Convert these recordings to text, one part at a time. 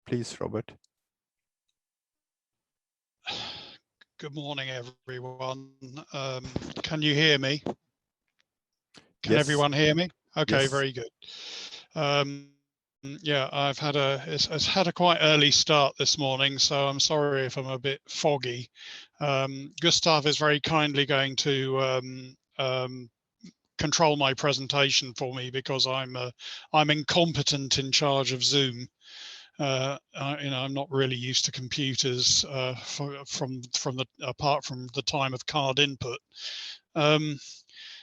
please, Robert. Good morning, everyone. Can you hear me? Can Yes. everyone hear me? Okay, Yes. very good. Yeah, it's had a quite early start this morning, so I'm sorry if I'm a bit foggy. Gustav is very kindly going to control my presentation for me because I'm incompetent in charge of Zoom. I'm not really used to computers apart from the time of card input.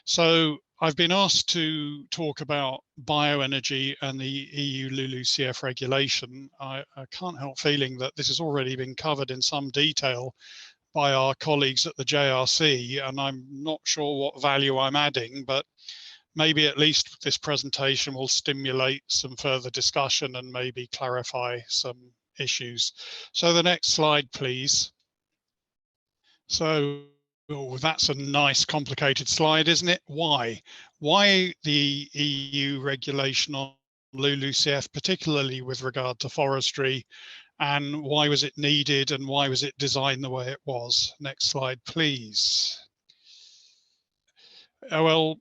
So I've been asked to talk about bioenergy and the EU LULUCF regulation. I can't help feeling that this has already been covered in some detail by our colleagues at the JRC, and I'm not sure what value I'm adding, but maybe at least this presentation will stimulate some further discussion and maybe clarify some issues. So the next slide, please. So that's a nice complicated slide, isn't it? Why? Why the EU regulation on LULUCF, particularly with regard to forestry, and why was it needed and why was it designed the way it was? Next slide, please. Well,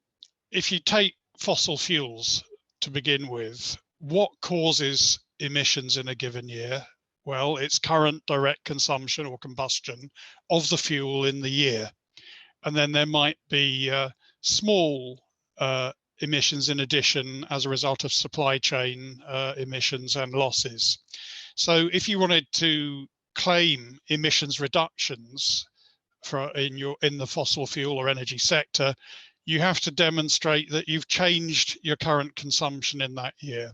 if you take fossil fuels to begin with, what causes emissions in a given year? Well, it's current direct consumption or combustion of the fuel in the year. And then there might be small emissions in addition as a result of supply chain emissions and losses. So if you wanted to claim emissions reductions in the fossil fuel or energy sector, you have to demonstrate that you've changed your current consumption in that year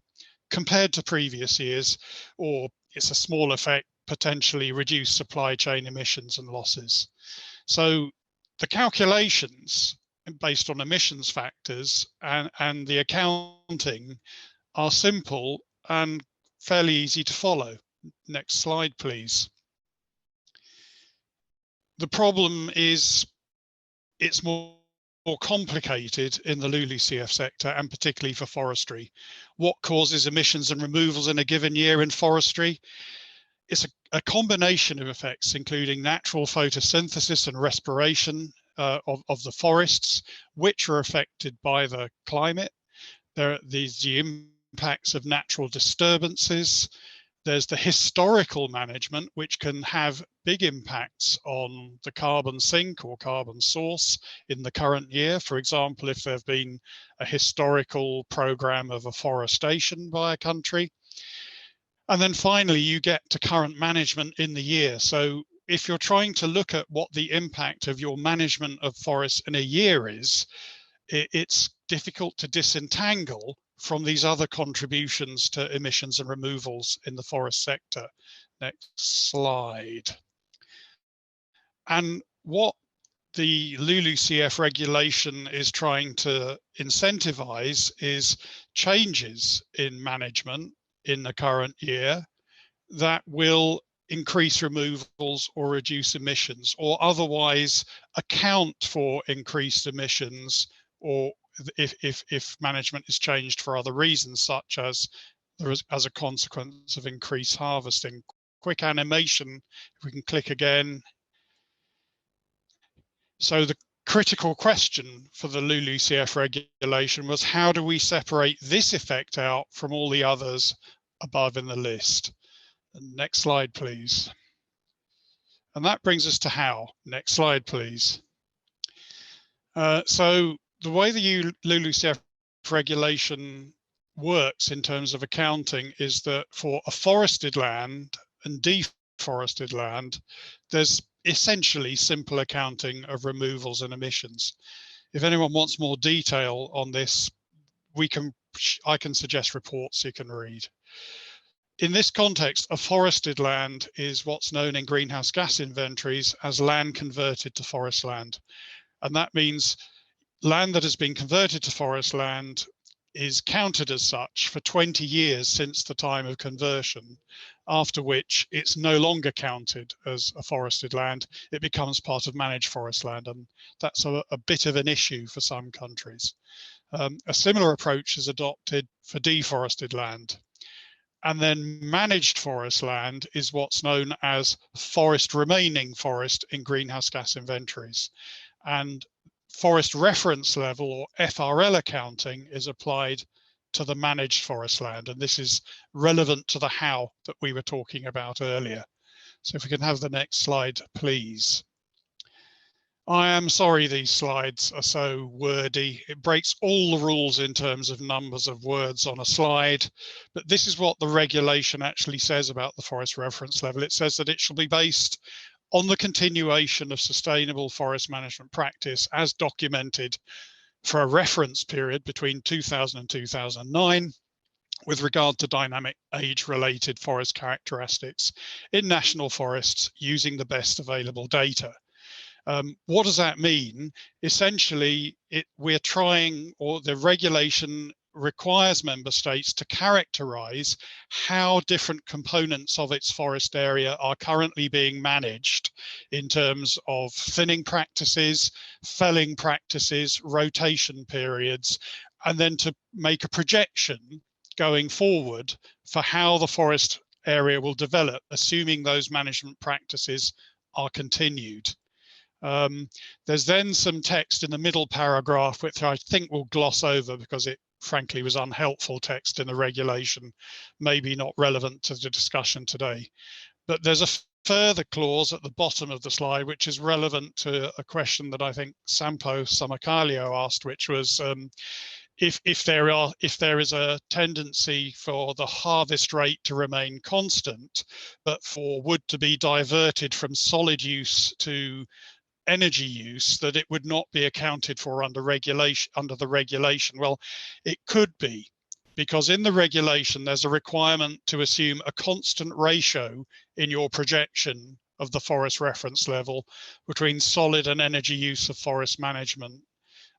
compared to previous years, or it's a small effect, potentially reduce supply chain emissions and losses. So the calculations based on emissions factors and the accounting are simple and fairly easy to follow. Next slide, please. The problem is it's more complicated in the LULUCF sector, and particularly for forestry. What causes emissions and removals in a given year in forestry? It's a combination of effects, including natural photosynthesis and respiration of the forests, which are affected by the climate. There are the impacts of natural disturbances. There's the historical management, which can have big impacts on the carbon sink or carbon source in the current year. For example, if there have been a historical program of afforestation by a country. And then finally, you get to current management in the year. So if you're trying to look at what the impact of your management of forests in a year is, it's difficult to disentangle from these other contributions to emissions and removals in the forest sector. Next slide. And what the LULUCF regulation is trying to incentivize is changes in management in the current year that will increase removals or reduce emissions, or otherwise account for increased emissions, or if management is changed for other reasons, such as as a consequence of increased harvesting. Quick animation, if we can click again. So the critical question for the LULUCF regulation was, how do we separate this effect out from all the others above in the list? Next slide, please. And that brings us to how. Next slide, please. So the way the LULUCF regulation works in terms of accounting is that for afforested land and deforested land, there's essentially simple accounting of removals and emissions. If anyone wants more detail on this, I can suggest reports you can read. In this context, afforested land is what's known in greenhouse gas inventories as land converted to forest land. And that means land that has been converted to forest land is counted as such for 20 years since the time of conversion, after which it's no longer counted as afforested land. It becomes part of managed forest land, and that's a bit of an issue for some countries. A similar approach is adopted for deforested land. And then managed forest land is what's known as forest remaining forest in greenhouse gas inventories. And forest reference level, or FRL accounting, is applied to the managed forest land. And this is relevant to the how that we were talking about earlier. So if we can have the next slide, please. I am sorry these slides are so wordy. It breaks all the rules in terms of numbers of words on a slide, but this is what the regulation actually says about the forest reference level. It says that it shall be based on the continuation of sustainable forest management practice as documented for a reference period between 2000 and 2009 with regard to dynamic age-related forest characteristics in national forests using the best available data. What does that mean? Essentially, we're trying, or the regulation requires member states to characterize how different components of its forest area are currently being managed in terms of thinning practices, felling practices, rotation periods, and then to make a projection going forward for how the forest area will develop, assuming those management practices are continued. There's then some text in the middle paragraph, which I think we'll gloss over because it frankly was unhelpful text in the regulation, maybe not relevant to the discussion today. But there's a further clause at the bottom of the slide, which is relevant to a question that I think Sampo Samakalio asked, which was if there is a tendency for the harvest rate to remain constant, but for wood to be diverted from solid use to energy use, that it would not be accounted for under the regulation. Well, it could be, because in the regulation there's a requirement to assume a constant ratio in your projection of the forest reference level between solid and energy use of forest management,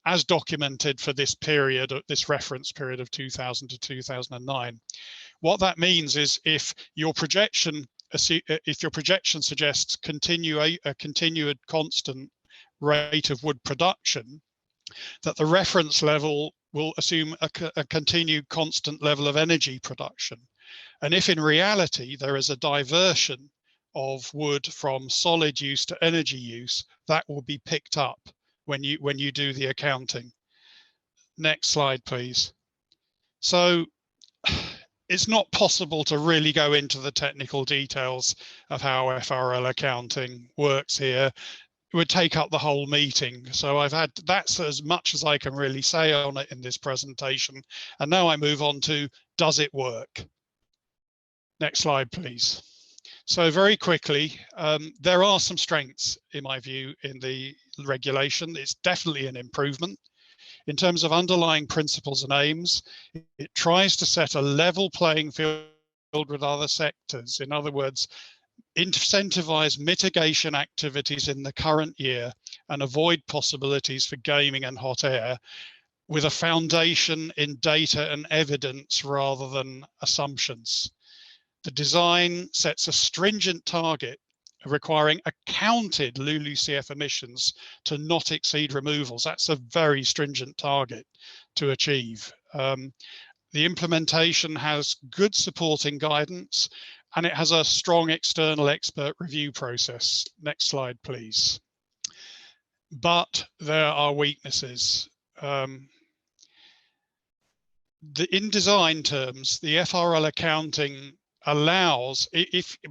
as documented for this period, this reference period of 2000 to 2009. What that means is if your projection suggests a continued constant rate of wood production, that the reference level will assume a continued constant level of energy production. And if in reality there is a diversion of wood from solid use to energy use, that will be picked up when you do the accounting. Next slide, please. So it's not possible to really go into the technical details of how FRL accounting works here. It would take up the whole meeting. So that's as much as I can really say on it in this presentation. And now I move on to, does it work? Next slide, please. So very quickly, there are some strengths, in my view, in the regulation. It's definitely an improvement. In terms of underlying principles and aims, it tries to set a level playing field with other sectors. In other words, incentivize mitigation activities in the current year and avoid possibilities for gaming and hot air, with a foundation in data and evidence rather than assumptions. The design sets a stringent target requiring accounted LULUCF emissions to not exceed removals. That's a very stringent target to achieve. The implementation has good supporting guidance, and it has a strong external expert review process. Next slide, please. But there are weaknesses. In design terms, the FRL accounting allows,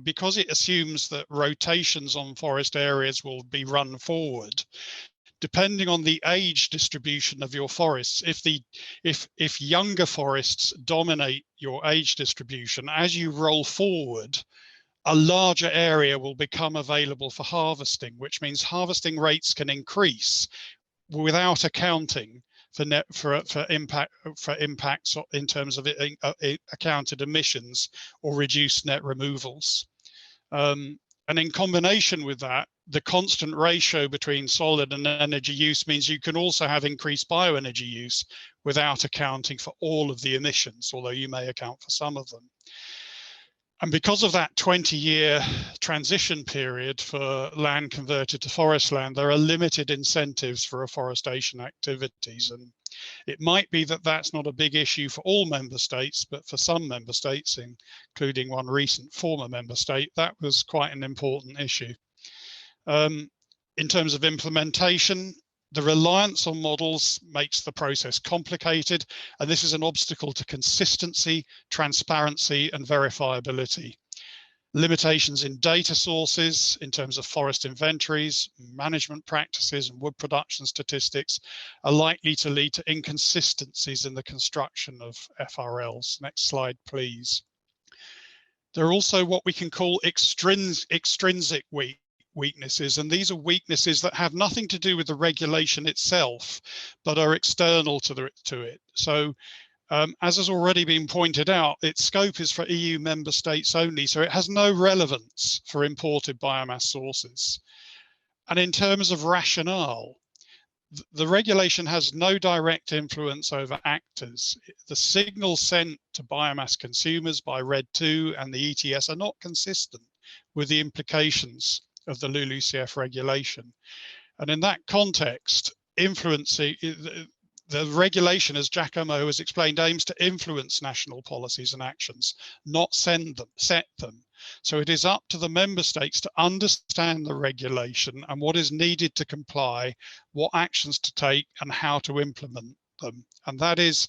because it assumes that rotations on forest areas will be run forward, depending on the age distribution of your forests. If younger forests dominate your age distribution, as you roll forward, a larger area will become available for harvesting, which means harvesting rates can increase without accounting for impacts in terms of accounted emissions or reduced net removals. And in combination with that, the constant ratio between solid and energy use means you can also have increased bioenergy use without accounting for all of the emissions, although you may account for some of them. And because of that 20-year transition period for land converted to forest land, there are limited incentives for afforestation activities. And It might be that that's not a big issue for all member states, but for some member states, including one recent former member state, that was quite an important issue. In terms of implementation, the reliance on models makes the process complicated, and this is an obstacle to consistency, transparency, and verifiability. Limitations in data sources in terms of forest inventories, management practices, and wood production statistics are likely to lead to inconsistencies in the construction of FRLs. Next slide, please. There are also what we can call extrinsic weaknesses, and these are weaknesses that have nothing to do with the regulation itself, but are external to it. So as has already been pointed out, its scope is for EU member states only, so it has no relevance for imported biomass sources. And in terms of rationale, the regulation has no direct influence over actors. The signals sent to biomass consumers by RED II and the ETS are not consistent with the implications of the LULUCF regulation. And in that context, influencing the regulation, as Giacomo has explained, aims to influence national policies and actions, not set them. So it is up to the member states to understand the regulation and what is needed to comply, what actions to take, and how to implement them. And that is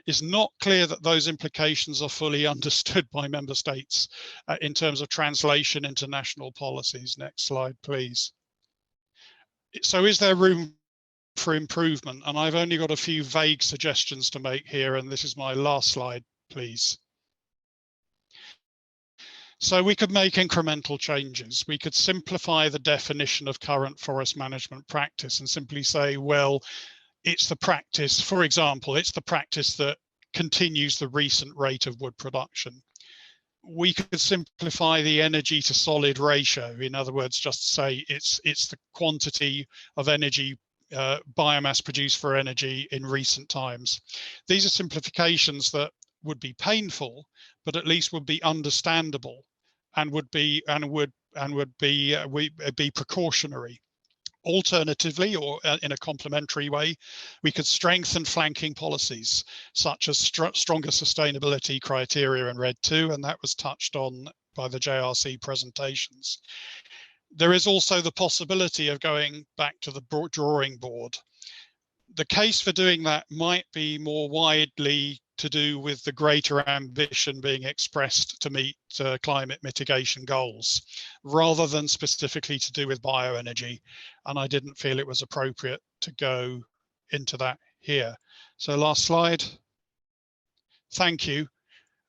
it's not clear that those implications are fully understood by member states in terms of translation into national policies. Next slide, please. So is there room for improvement? And I've only got a few vague suggestions to make here, and this is my last slide, please. So we could make incremental changes. We could simplify the definition of current forest management practice and simply say, well, it's the practice, for example, it's the practice that continues the recent rate of wood production. We could simplify the energy to solid ratio. In other words, just say it's the quantity of energy, biomass produced for energy in recent times. These are simplifications that would be painful, but at least would be understandable and would be precautionary. Alternatively, or in a complementary way, we could strengthen flanking policies, such as stronger sustainability criteria in RED II, and that was touched on by the JRC presentations. There is also the possibility of going back to the drawing board. The case for doing that might be more widely to do with the greater ambition being expressed to meet climate mitigation goals, rather than specifically to do with bioenergy. And I didn't feel it was appropriate to go into that here. So last slide. Thank you.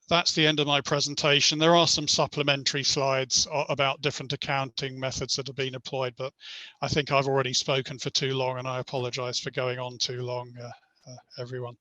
That's the end of my presentation. There are some supplementary slides about different accounting methods that have been employed, but I think I've already spoken for too long, and I apologize for going on too long, everyone.